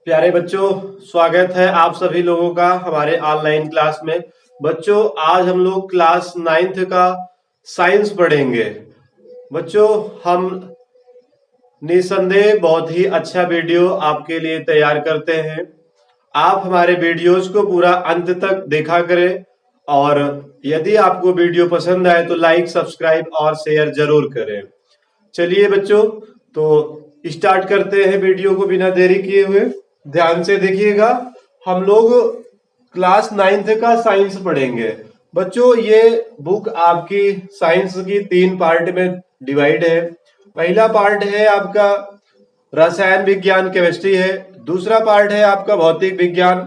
प्यारे बच्चों, स्वागत है आप सभी लोगों का हमारे ऑनलाइन क्लास में। बच्चों, आज हम लोग क्लास 9th का साइंस पढ़ेंगे। बच्चों, हम निसंदेह बहुत ही अच्छा वीडियो आपके लिए तैयार करते हैं। आप हमारे वीडियोस को पूरा अंत तक देखा करें और यदि आपको वीडियो पसंद आए तो लाइक, सब्सक्राइब और शेयर जरूर करें। चलिए बच्चों, तो स्टार्ट करते हैं वीडियो को बिना देरी किए हुए। ध्यान से देखिएगा, हम लोग क्लास 9th का साइंस पढ़ेंगे। बच्चों, ये बुक आपकी साइंस की 3 पार्ट में डिवाइड है। पहला पार्ट है आपका रसायन विज्ञान केमिस्ट्री है, दूसरा पार्ट है आपका भौतिक विज्ञान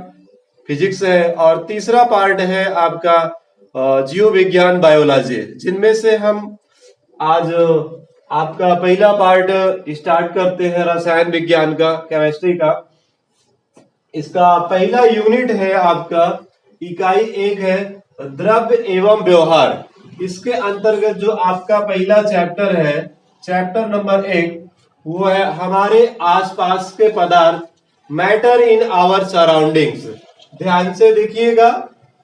फिजिक्स है और तीसरा पार्ट है आपका जीव विज्ञान बायोलॉजी, जिनमें से हम आज आपका पहला पार्ट स्टार्ट करते हैं रसायन विज्ञान का, केमिस्ट्री का। इसका पहला यूनिट है आपका, इकाई 1 है द्रव्य एवं व्यवहार। इसके अंतर्गत जो आपका पहला चैप्टर है, चैप्टर नंबर 1, वो है हमारे आसपास के पदार्थ, मैटर इन आवर सराउंडिंग्स। ध्यान से देखिएगा,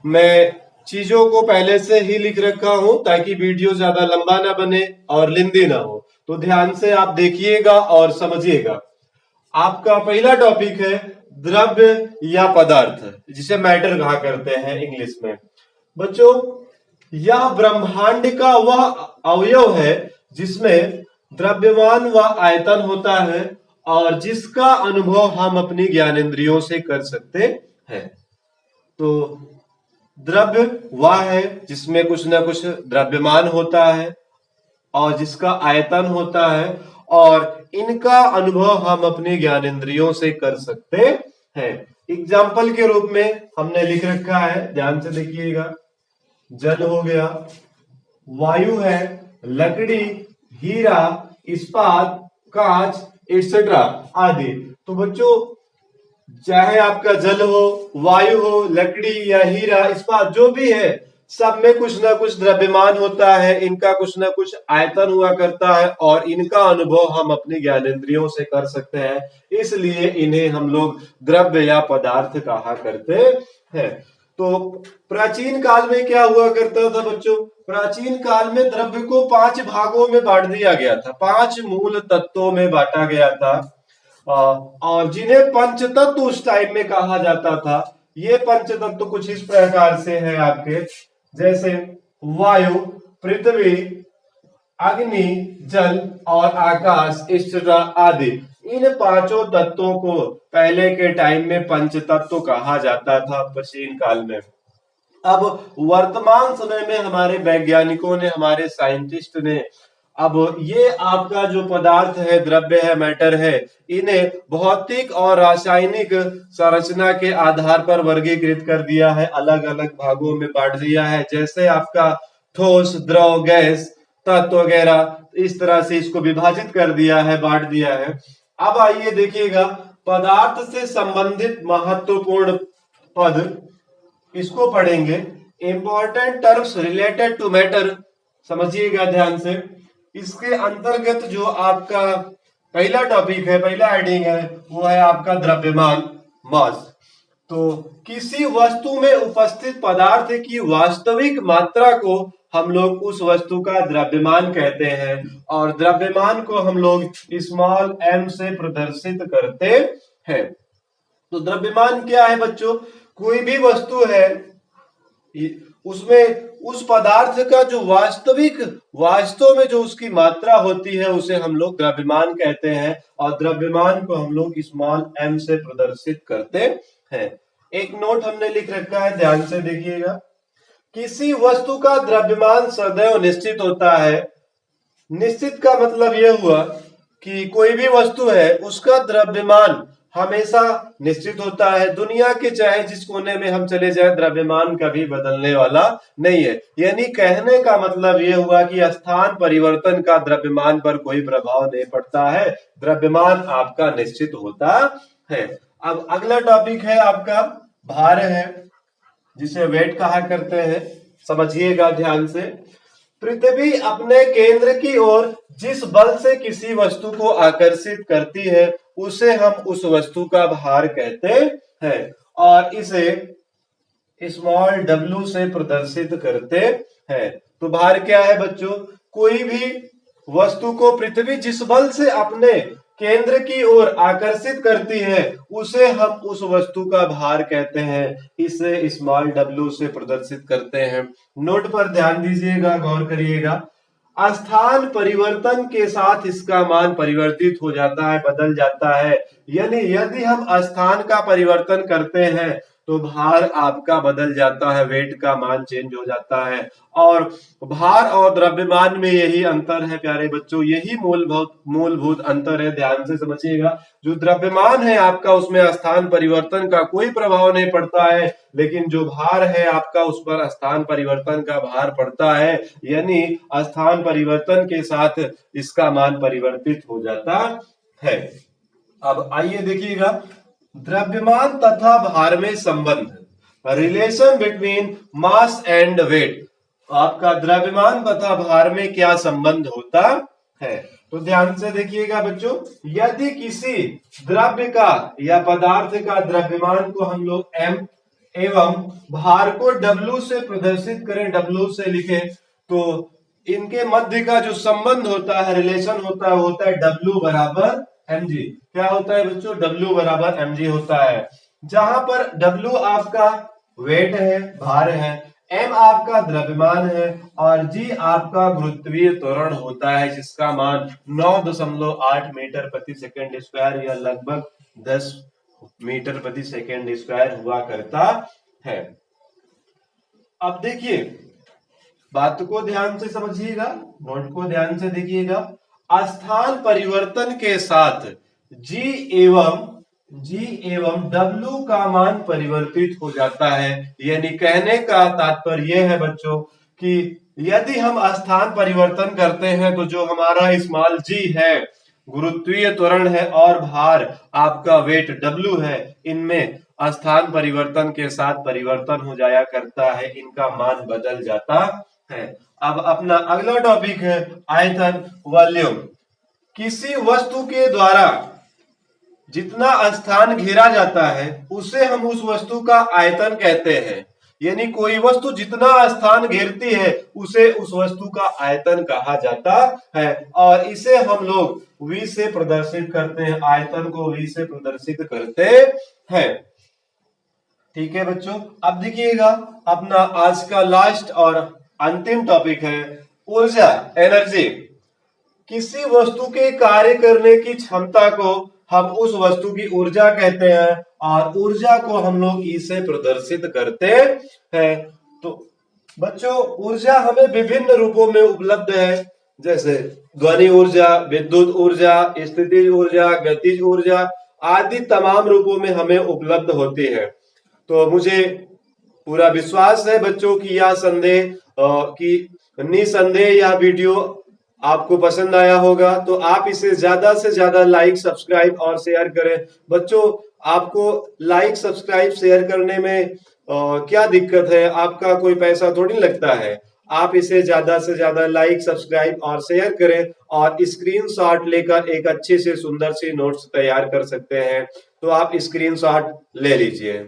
मैं चीजों को पहले से ही लिख रखा हूं ताकि वीडियो ज्यादा लंबा ना बने और लेंदी ना हो, तो ध्यान से आप देखिएगा और समझिएगा। आपका पहला टॉपिक है द्रव्य या पदार्थ, जिसे मैटर कहा करते हैं इंग्लिश में। बच्चों, यह ब्रह्मांड का वह अवयव है जिसमें द्रव्यमान व आयतन होता है और जिसका अनुभव हम अपनी ज्ञानेंद्रियों से कर सकते हैं। तो द्रव्य वह है जिसमें कुछ ना कुछ द्रव्यमान होता है और जिसका आयतन होता है, और इनका अनुभव हम अपने ज्ञानेंद्रियों से कर सकते हैं। एग्जाम्पल के रूप में हमने लिख रखा है, ध्यान से देखिएगा। जल हो गया, वायु है, लकड़ी, हीरा, इस्पात, कांच एक्सेट्रा आदि। तो बच्चों, चाहे आपका जल हो, वायु हो, लकड़ी या हीरा, इस्पात जो भी है, सब में कुछ ना कुछ द्रव्यमान होता है, इनका कुछ ना कुछ आयतन हुआ करता है और इनका अनुभव हम अपने ज्ञानेंद्रियों से कर सकते हैं, इसलिए इन्हें हम लोग द्रव्य या पदार्थ कहा करते हैं। तो प्राचीन काल में क्या हुआ करता था बच्चों? प्राचीन काल में द्रव्य को 5 भागों में बांट दिया गया था, 5 मूल तत्वों में बांटा गया था, और जिन्हें पंचतत्व उस टाइम में कहा जाता था। ये पंचतत्व कुछ इस प्रकार से है आपके, जैसे वायु, पृथ्वी, अग्नि, जल और आकाश एक्सेट्रा आदि। इन 5 तत्वों को पहले के टाइम में पंचतत्व कहा जाता था प्राचीन काल में। अब वर्तमान समय में हमारे वैज्ञानिकों ने, हमारे साइंटिस्ट ने, अब ये आपका जो पदार्थ है, द्रव्य है, मैटर है, इन्हें भौतिक और रासायनिक संरचना के आधार पर वर्गीकृत कर दिया है, अलग अलग भागों में बांट दिया है। जैसे आपका ठोस, द्रव, गैस, तत्व वगैरह, इस तरह से इसको विभाजित कर दिया है, बांट दिया है। अब आइए देखिएगा, पदार्थ से संबंधित महत्वपूर्ण पद, इसको पढ़ेंगे। Important terms related to matter, समझिएगा ध्यान से। इसके अंतर्गत जो आपका पहला टॉपिक है, पहला हेडिंग है, वो है आपका द्रव्यमान, मास। तो किसी वस्तु में उपस्थित पदार्थ की वास्तविक मात्रा को हम लोग उस वस्तु का द्रव्यमान कहते हैं, और द्रव्यमान को हम लोग स्मॉल m से प्रदर्शित करते हैं। तो द्रव्यमान क्या है बच्चों? कोई भी वस्तु है, उसमें उस पदार्थ का जो वास्तव में जो उसकी मात्रा होती है, उसे हम लोग द्रव्यमान कहते हैं, और द्रव्यमान को हम लोग स्मॉल m से प्रदर्शित करते हैं। एक नोट हमने लिख रखा है, ध्यान से देखिएगा। किसी वस्तु का द्रव्यमान सदैव निश्चित होता है। निश्चित का मतलब यह हुआ कि कोई भी वस्तु है, उसका द्रव्यमान हमेशा निश्चित होता है। दुनिया के चाहे जिस कोने में हम चले जाएं, द्रव्यमान कभी बदलने वाला नहीं है। यानी कहने का मतलब यह हुआ कि स्थान परिवर्तन का द्रव्यमान पर कोई प्रभाव नहीं पड़ता है, द्रव्यमान आपका निश्चित होता है। अब अगला टॉपिक है आपका भार है, जिसे वेट कहा करते हैं, समझिएगा ध्यान से। पृथ्वी अपने केंद्र की ओर जिस बल से किसी वस्तु को आकर्षित करती है उसे हम उस वस्तु का भार कहते हैं और इसे स्मॉल w से प्रदर्शित करते हैं। तो भार क्या है बच्चों? कोई भी वस्तु को पृथ्वी जिस बल से अपने केंद्र की ओर आकर्षित करती है उसे हम उस वस्तु का भार कहते हैं, इसे स्मॉल w से प्रदर्शित करते हैं। नोट पर ध्यान दीजिएगा, गौर करिएगा। स्थान परिवर्तन के साथ इसका मान परिवर्तित हो जाता है, बदल जाता है। यानी यदि हम स्थान का परिवर्तन करते हैं तो भार आपका बदल जाता है, वेट का मान चेंज हो जाता है। और भार और द्रव्यमान में यही अंतर है प्यारे बच्चों, यही मूलभूत अंतर है, ध्यान से समझिएगा। जो द्रव्यमान है आपका उसमें स्थान परिवर्तन का कोई प्रभाव नहीं पड़ता है, लेकिन जो भार है आपका उस पर स्थान परिवर्तन का भार पड़ता है, यानी स्थान परिवर्तन के साथ इसका मान परिवर्तित हो जाता है। अब आइए देखिएगा, द्रव्यमान तथा भार में संबंध, relation between mass and weight. आपका द्रव्यमान तथा भार में क्या संबंध होता है? तो ध्यान से देखिएगा बच्चों, यदि किसी द्रव्य का या पदार्थ का द्रव्यमान को हम लोग m एवं भार को w से प्रदर्शित करें, w से लिखें, तो इनके मध्य का जो संबंध होता है, रिलेशन होता है w बराबर mg। क्या होता है बच्चों? w बराबर mg होता है, जहां पर w आपका वेट है, भार है, m आपका द्रव्यमान है और g आपका गुरुत्वीय त्वरण होता है, जिसका मान 9.8 मीटर प्रति सेकंड स्क्वायर या लगभग 10 मीटर प्रति सेकंड स्क्वायर हुआ करता है। अब देखिए, बात को ध्यान से समझिएगा, नोट को ध्यान से देखिएगा। स्थान परिवर्तन के साथ g एवं w का मान परिवर्तित हो जाता है। यानी कहने का तात्पर्य यह है बच्चों कि यदि हम स्थान परिवर्तन करते हैं तो जो हमारा स्मॉल g है, गुरुत्वीय त्वरण है, और भार आपका वेट w है, इनमें स्थान परिवर्तन के साथ परिवर्तन हो जाया करता है, इनका मान बदल जाता है। अब अपना अगला टॉपिक है आयतन, वॉल्यूम। किसी वस्तु के द्वारा जितना स्थान घेरा जाता है उसे हम उस वस्तु का आयतन कहते हैं। यानी कोई वस्तु जितना स्थान घेरती है उसे उस वस्तु का आयतन कहा जाता है, और इसे हम लोग v से प्रदर्शित करते हैं, आयतन को v से प्रदर्शित करते हैं। ठीक है बच्चों, अब देखिएगा अपना आज का लास्ट और अंतिम टॉपिक है ऊर्जा, एनर्जी। किसी वस्तु के कार्य करने की क्षमता को हम उस वस्तु की ऊर्जा कहते हैं, और ऊर्जा को हम लोग ई से प्रदर्शित करते हैं। तो बच्चों, ऊर्जा हमें विभिन्न रूपों में उपलब्ध है, जैसे ध्वनि ऊर्जा, विद्युत ऊर्जा, स्थितिज ऊर्जा, गतिज ऊर्जा आदि तमाम रूपों में हमें उपलब्ध होती है। तो मुझे पूरा विश्वास है बच्चों की निसंदेह यह वीडियो आपको पसंद आया होगा। तो आप इसे ज्यादा से ज्यादा लाइक, सब्सक्राइब और शेयर करें। बच्चों, आपको लाइक, सब्सक्राइब, शेयर करने में क्या दिक्कत है? आपका कोई पैसा थोड़ी लगता है। आप इसे ज्यादा से ज्यादा लाइक, सब्सक्राइब और शेयर करें, और स्क्रीनशॉट लेकर एक अच्छी से सुंदर सी नोट्स तैयार कर सकते हैं। तो आप स्क्रीनशॉट ले लीजिए।